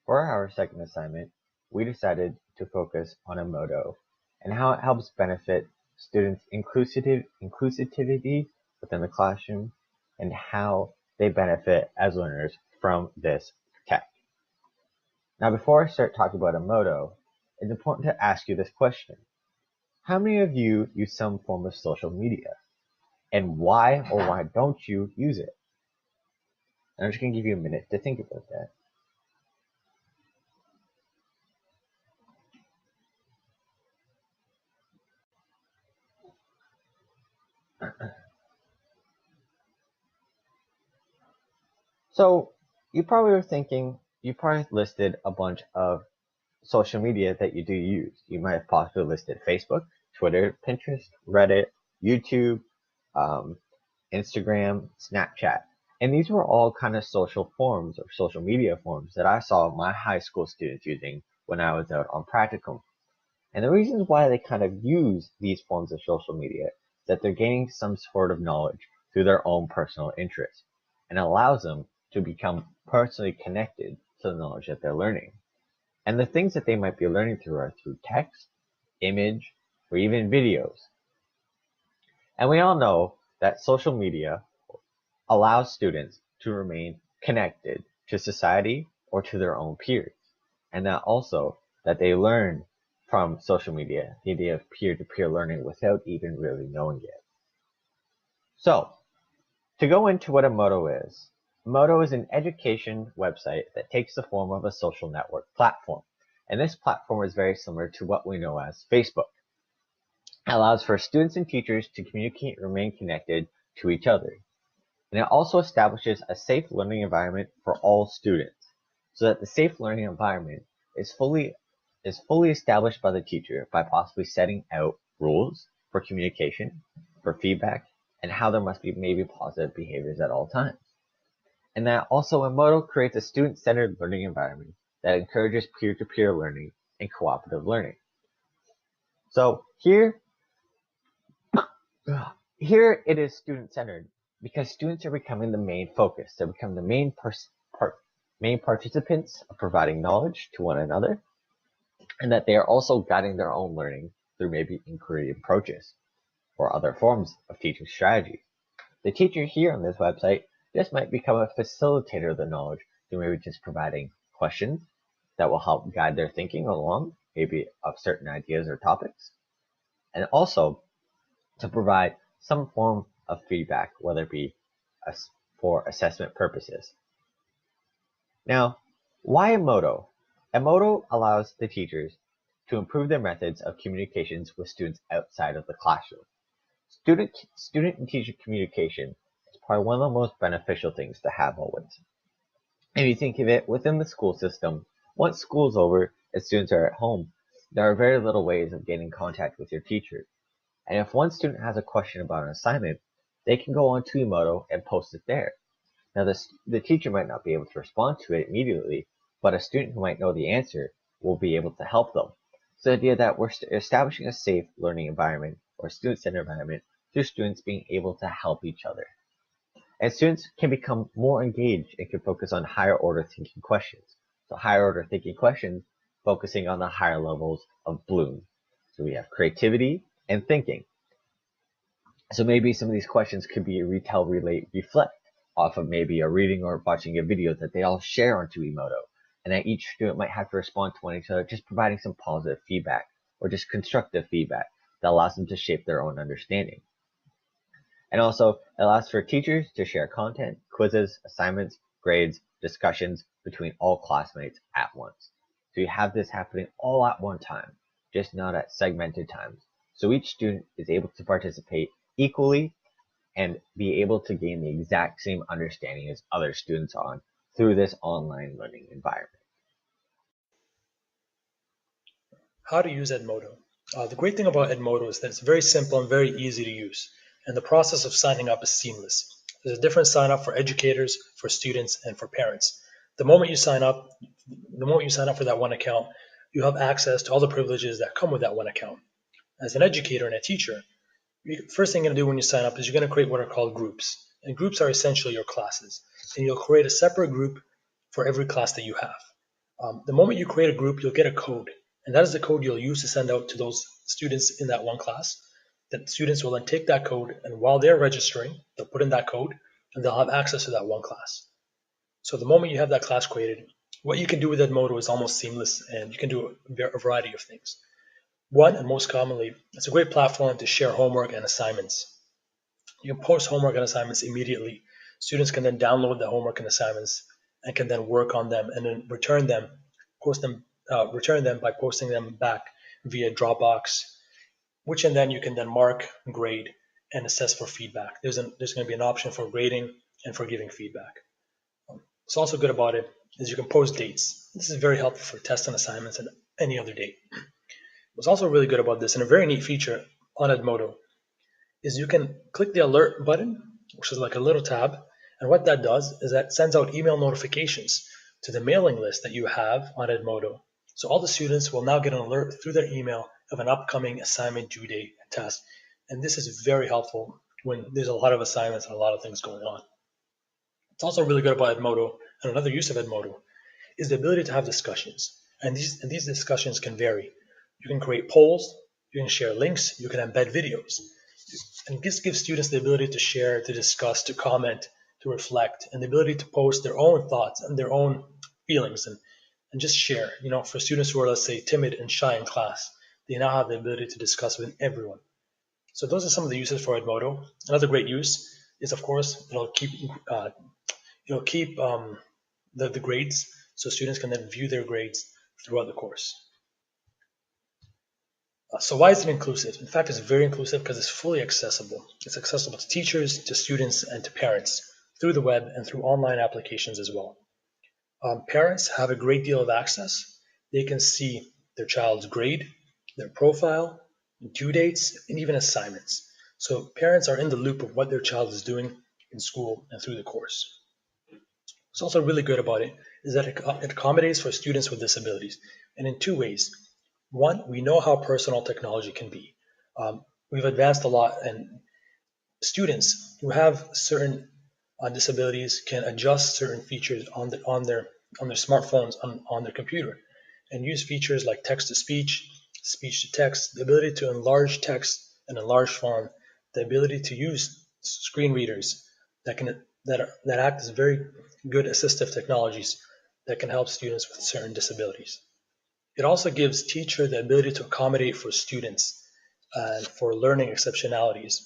For our second assignment, we decided to focus on Emoto and how it helps benefit students' inclusivity within the classroom and how they benefit as learners from this tech. Now, before I start talking about Emoto, it's important to ask you this question. How many of you use some form of social media? And why or why don't you use it? I'm just going to give you a minute to think about that. So you probably were thinking, you probably listed a bunch of social media that you do use. You might have possibly listed Facebook, Twitter, Pinterest, Reddit, YouTube, Instagram, Snapchat. And these were all kind of social forms or social media forms that I saw my high school students using when I was out on practicum. And the reasons why they kind of use these forms of social media is that they're gaining some sort of knowledge through their own personal interest and allows them to become personally connected to the knowledge that they're learning. And the things that they might be learning through are through text, image, or even videos. And we all know that social media allows students to remain connected to society or to their own peers. And that also that they learn from social media, the idea of peer-to-peer learning without even really knowing it. So, to go into what Emoto is an education website that takes the form of a social network platform. And this platform is very similar to what we know as Facebook. It allows for students and teachers to communicate and remain connected to each other. And it also establishes a safe learning environment for all students, so that the safe learning environment is fully established by the teacher by possibly setting out rules for communication, for feedback, and how there must be maybe positive behaviors at all times. And that also Emoto creates a student-centered learning environment that encourages peer-to-peer learning and cooperative learning. So here it is student-centered because students are becoming the main focus. They become the main participants of providing knowledge to one another, and that they are also guiding their own learning through maybe inquiry approaches or other forms of teaching strategies. The teacher here on this website just might become a facilitator of the knowledge through maybe just providing questions that will help guide their thinking along, maybe of certain ideas or topics, and also to provide some form of feedback, whether it be for assessment purposes. Now, why Emoto? Emoto allows the teachers to improve their methods of communications with students outside of the classroom. Student and teacher communication is probably one of the most beneficial things to have always. If you think of it within the school system, once school's over and students are at home, there are very little ways of getting in contact with your teacher. And if one student has a question about an assignment, they can go on to Emoto and post it there. Now, the teacher might not be able to respond to it immediately, but a student who might know the answer will be able to help them. So the idea that we're establishing a safe learning environment or student-centered environment through students being able to help each other. And students can become more engaged and can focus on higher order thinking questions. So higher order thinking questions focusing on the higher levels of Bloom. So we have creativity and thinking. So maybe some of these questions could be retell, relate, reflect off of maybe a reading or watching a video that they all share onto Emoto. And that each student might have to respond to one another, just providing some positive feedback or just constructive feedback that allows them to shape their own understanding. And also, it allows for teachers to share content, quizzes, assignments, grades, discussions between all classmates at once. So you have this happening all at one time, just not at segmented times. So each student is able to participate equally and be able to gain the exact same understanding as other students on through this online learning environment. How to use Edmodo. The great thing about Edmodo is that it's very simple and very easy to use, and the process of signing up is seamless. There's a different sign up for educators, for students, and for parents. The moment you sign up for that one account, you have access to all the privileges that come with that one account. As an educator and a teacher, first thing you're going to do when you sign up is you're going to create what are called groups. And groups are essentially your classes. And you'll create a separate group for every class that you have. The moment you create a group, you'll get a code, and that is the code you'll use to send out to those students in that one class. That students will then take that code, and while they're registering, they'll put in that code, and they'll have access to that one class. So the moment you have that class created, what you can do with Edmodo is almost seamless, and you can do a variety of things. One, and most commonly, it's a great platform to share homework and assignments. You can post homework and assignments immediately. Students can then download the homework and assignments and can then work on them and then return them by posting them back via Dropbox, which and then you can then mark, grade, and assess for feedback. There's going to be an option for grading and for giving feedback. What's also good about it is you can post dates. This is very helpful for tests and assignments and any other date. What's also really good about this, and a very neat feature on Edmodo, is you can click the alert button, which is like a little tab, and what that does is that sends out email notifications to the mailing list that you have on Edmodo. So all the students will now get an alert through their email of an upcoming assignment due date and test. And this is very helpful when there's a lot of assignments and a lot of things going on. It's also really good about Edmodo, and another use of Edmodo is the ability to have discussions. And these discussions can vary. You can create polls, you can share links, you can embed videos. And this gives students the ability to share, to discuss, to comment, to reflect, and the ability to post their own thoughts and their own feelings and just share. For students who are, let's say, timid and shy in class, they now have the ability to discuss with everyone. So those are some of the uses for Edmodo. Another great use is, of course, it'll keep the grades, so students can then view their grades throughout the course. So why is it inclusive? In fact, it's very inclusive because it's fully accessible. It's accessible to teachers, to students, and to parents through the web and through online applications as well. Parents have a great deal of access. They can see their child's grade, their profile, due dates, and even assignments. So parents are in the loop of what their child is doing in school and through the course. What's also really good about it is that it accommodates for students with disabilities, and in two ways. One, we know how personal technology can be. We've advanced a lot, and students who have certain disabilities can adjust certain features on their smartphones, on their computer, and use features like text-to-speech, speech-to-text, the ability to enlarge text and enlarge font, the ability to use screen readers that act as very good assistive technologies that can help students with certain disabilities. It also gives teachers the ability to accommodate for students and for learning exceptionalities.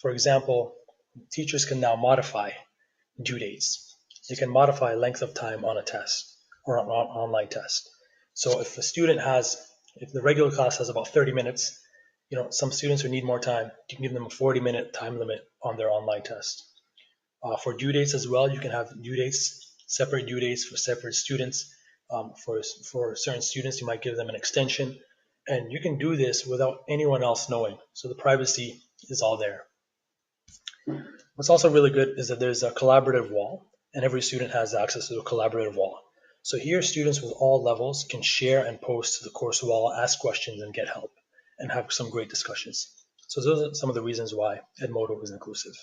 For example, teachers can now modify due dates. They can modify length of time on a test or an online test. So if the regular class has about 30 minutes, some students who need more time, you can give them a 40-minute time limit on their online test. For due dates as well, you can have separate due dates for separate students. For certain students, you might give them an extension, and you can do this without anyone else knowing. So the privacy is all there. What's also really good is that there's a collaborative wall, and every student has access to a collaborative wall. So here, students with all levels can share and post to the course wall, ask questions, and get help, and have some great discussions. So those are some of the reasons why Edmodo is inclusive.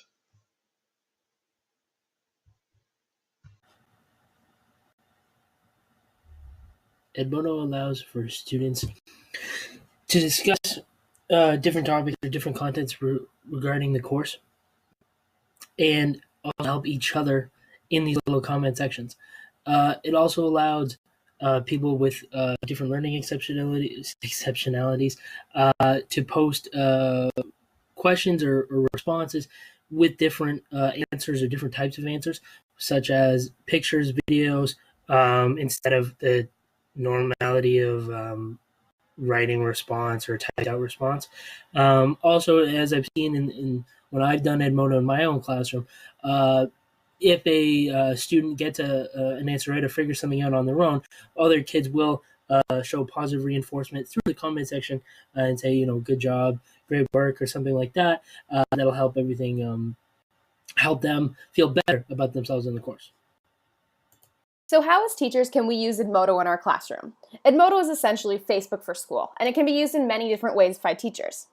Edmodo allows for students to discuss different topics or different contents regarding the course, and also help each other in these little comment sections. It also allows people with different learning exceptionalities to post questions or responses with different answers or different types of answers, such as pictures, videos, instead of the normality of writing response or typed out response. Also, as I've seen in when I've done Edmodo in my own classroom, if a student gets an answer right or figures something out on their own, other kids will show positive reinforcement through the comment section and say, good job, great work, or something like that. That'll help everything, help them feel better about themselves in the course. So how as teachers can we use Edmodo in our classroom? Edmodo is essentially Facebook for school, and it can be used in many different ways by teachers.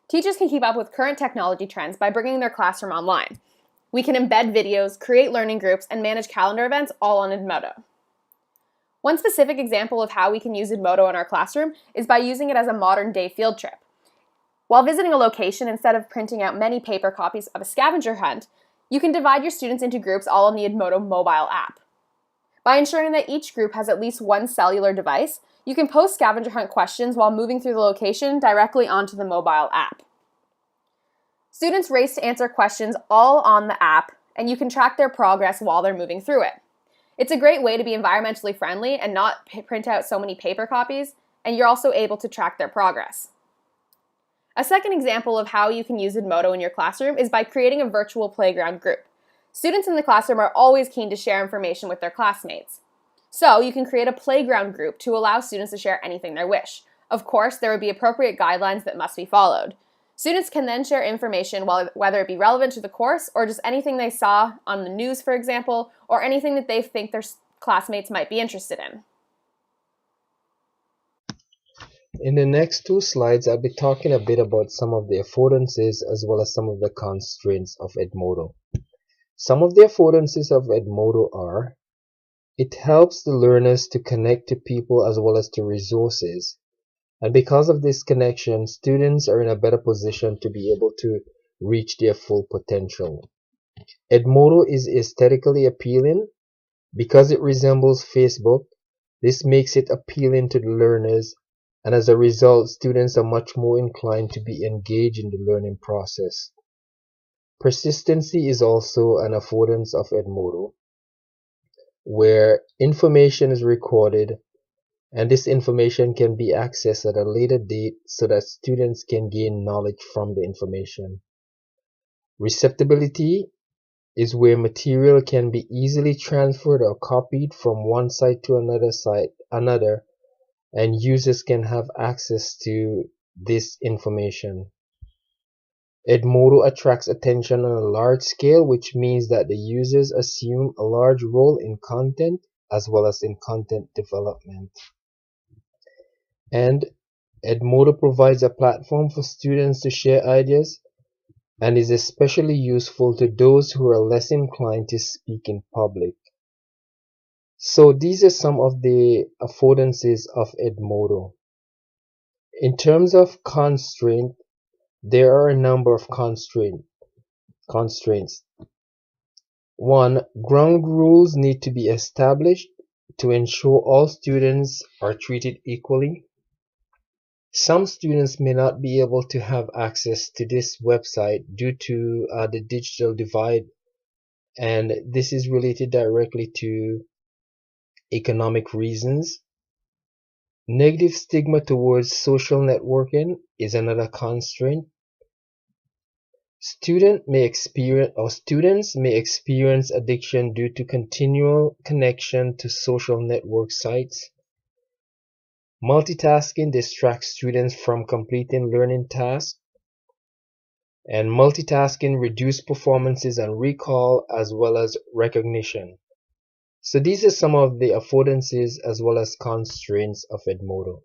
Teachers can keep up with current technology trends by bringing their classroom online. We can embed videos, create learning groups, and manage calendar events all on Edmodo. One specific example of how we can use Edmodo in our classroom is by using it as a modern-day field trip. While visiting a location, instead of printing out many paper copies of a scavenger hunt, you can divide your students into groups all on the Edmodo mobile app. By ensuring that each group has at least one cellular device, you can post scavenger hunt questions while moving through the location directly onto the mobile app. Students race to answer questions all on the app, and you can track their progress while they're moving through it. It's a great way to be environmentally friendly and not print out so many paper copies, and you're also able to track their progress. A second example of how you can use Edmodo in your classroom is by creating a virtual playground group. Students in the classroom are always keen to share information with their classmates. So you can create a playground group to allow students to share anything they wish. Of course, there would be appropriate guidelines that must be followed. Students can then share information, whether it be relevant to the course or just anything they saw on the news, for example, or anything that they think their classmates might be interested in. In the next two slides, I'll be talking a bit about some of the affordances as well as some of the constraints of Edmodo. Some of the affordances of Edmodo are: it helps the learners to connect to people as well as to resources. And because of this connection, students are in a better position to be able to reach their full potential. Edmodo is aesthetically appealing. Because it resembles Facebook, this makes it appealing to the learners, and as a result, students are much more inclined to be engaged in the learning process. Persistency is also an affordance of Edmodo, where information is recorded, and this information can be accessed at a later date so that students can gain knowledge from the information. Receptibility is where material can be easily transferred or copied from one site to another, and users can have access to this information. Edmodo attracts attention on a large scale, which means that the users assume a large role in content as well as in content development. And Edmodo provides a platform for students to share ideas and is especially useful to those who are less inclined to speak in public. So these are some of the affordances of Edmodo. In terms of constraint, there are a number of constraints. 1. Ground rules need to be established to ensure all students are treated equally. Some students may not be able to have access to this website due to the digital divide, and this is related directly to economic reasons. Negative stigma towards social networking is another constraint. Students may experience addiction due to continual connection to social network sites. Multitasking distracts students from completing learning tasks, and multitasking reduces performances and recall as well as recognition. So these are some of the affordances as well as constraints of Edmodo.